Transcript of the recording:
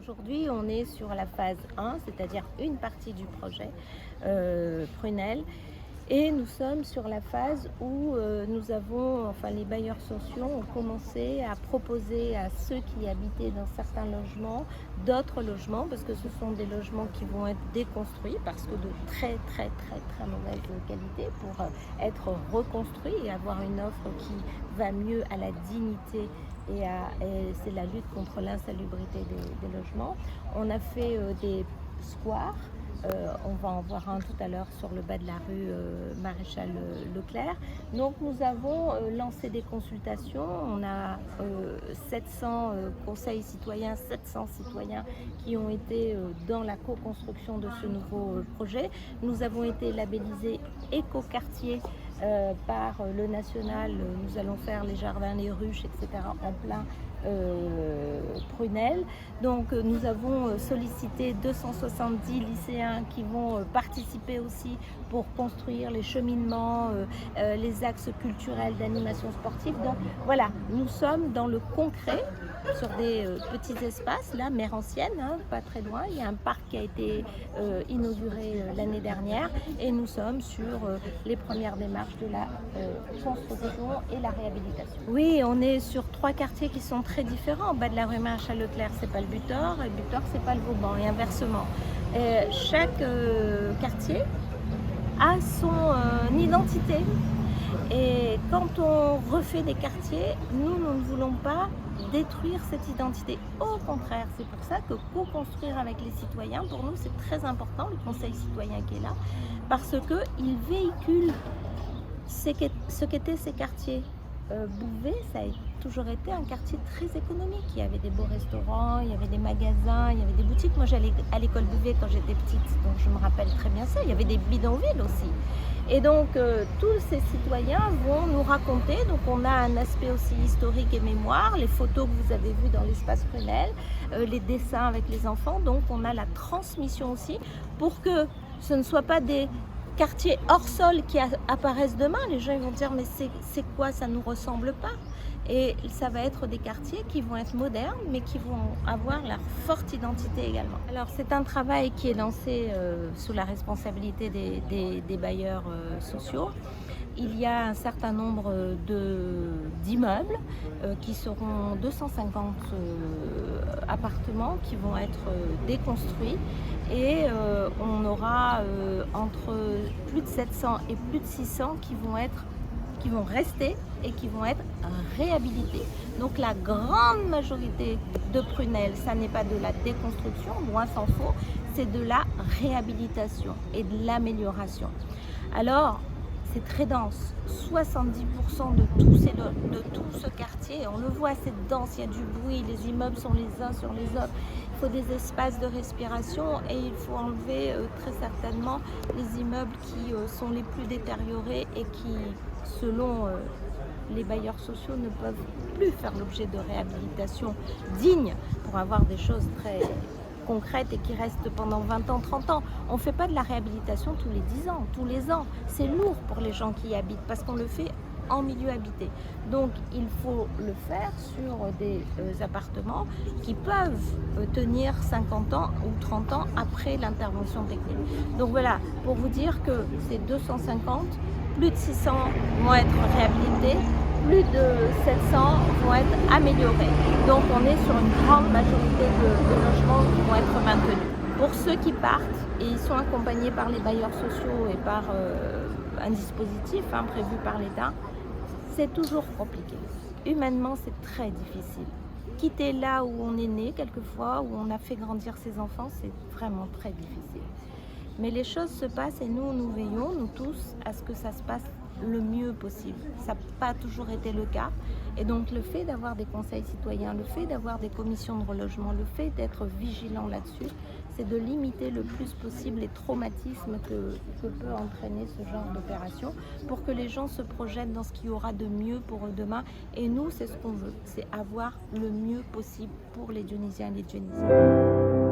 Aujourd'hui, on est sur la phase 1, c'est-à-dire une partie du projet Prunelle. Et nous sommes sur la phase où les bailleurs sociaux ont commencé à proposer à ceux qui habitaient dans certains logements d'autres logements, parce que ce sont des logements qui vont être déconstruits parce que de très mauvaise qualité, pour être reconstruits et avoir une offre qui va mieux à la dignité et c'est la lutte contre l'insalubrité des logements. On a fait des squares. On va en voir un tout à l'heure sur le bas de la rue Maréchal Leclerc. Donc nous avons lancé des consultations. On a 700 conseils citoyens, 700 citoyens qui ont été dans la co-construction de ce nouveau projet. Nous avons été labellisés écoquartier par le national. Nous allons faire les jardins, les ruches, etc. en plein Prunelle. Donc nous avons sollicité 270 lycéens qui vont participer aussi pour construire les cheminements, les axes culturels d'animation sportive. Donc voilà, nous sommes dans le concret sur des petits espaces, là, mer ancienne, pas très loin. Il y a un parc qui a été inauguré l'année dernière et nous sommes sur les premières démarches de la construction et la réhabilitation. Oui, on est sur 3 quartiers qui sont très différents. Au bas de la rue Maréchal Leclerc, c'est pas le Butor, et le Butor, c'est pas le Vauban, et inversement. Chaque quartier a son identité. Et quand on refait des quartiers, nous ne voulons pas détruire cette identité. Au contraire, c'est pour ça que co-construire avec les citoyens, pour nous, c'est très important, le conseil citoyen qui est là, parce qu'il véhicule ce qu'étaient ces quartiers. Bouvet, ça a toujours été un quartier très économique. Il y avait des beaux restaurants, il y avait des magasins, il y avait des boutiques. Moi, j'allais à l'école Bouvet quand j'étais petite, donc je me rappelle très bien ça. Il y avait des bidonvilles aussi. Et donc, tous ces citoyens vont nous raconter. Donc, on a un aspect aussi historique et mémoire, les photos que vous avez vues dans l'espace Prunelle, les dessins avec les enfants. Donc, on a la transmission aussi pour que ce ne soit pas des quartiers hors sol qui apparaissent demain. Les gens ils vont dire mais c'est quoi, ça ne nous ressemble pas. Et ça va être des quartiers qui vont être modernes mais qui vont avoir leur forte identité également. Alors c'est un travail qui est lancé sous la responsabilité des bailleurs sociaux. Il y a un certain nombre d'immeubles qui seront 250 appartements qui vont être déconstruits et on aura entre plus de 700 et plus de 600 qui vont rester et qui vont être réhabilités. Donc la grande majorité de Prunelle, ça n'est pas de la déconstruction, loin s'en faut, c'est de la réhabilitation et de l'amélioration. Alors, c'est très dense. 70% de tout ce quartier, on le voit, c'est dense, il y a du bruit, les immeubles sont les uns sur les autres. Il faut des espaces de respiration et il faut enlever très certainement les immeubles qui sont les plus détériorés et qui, selon les bailleurs sociaux, ne peuvent plus faire l'objet de réhabilitation digne pour avoir des choses très concrètes et qui restent pendant 20 ans, 30 ans. On ne fait pas de la réhabilitation tous les 10 ans, tous les ans. C'est lourd pour les gens qui y habitent parce qu'on le fait en milieu habité. Donc il faut le faire sur des appartements qui peuvent tenir 50 ans ou 30 ans après l'intervention technique. Donc voilà, pour vous dire que c'est 250, plus de 600 vont être réhabilités, plus de 700 vont être améliorés. Donc on est sur une grande majorité de logements qui vont être maintenus. Pour ceux qui partent, et ils sont accompagnés par les bailleurs sociaux et par un dispositif prévu par l'État, c'est toujours compliqué. Humainement, c'est très difficile. Quitter là où on est né, quelquefois, où on a fait grandir ses enfants, c'est vraiment très difficile. Mais les choses se passent et nous veillons, nous tous, à ce que ça se passe le mieux possible. Ça n'a pas toujours été le cas. Et donc le fait d'avoir des conseils citoyens, le fait d'avoir des commissions de relogement, le fait d'être vigilant là-dessus, c'est de limiter le plus possible les traumatismes que peut entraîner ce genre d'opération pour que les gens se projettent dans ce qu'il y aura de mieux pour eux demain. Et nous, c'est ce qu'on veut, c'est avoir le mieux possible pour les Dionysiens et les Dionysiennes.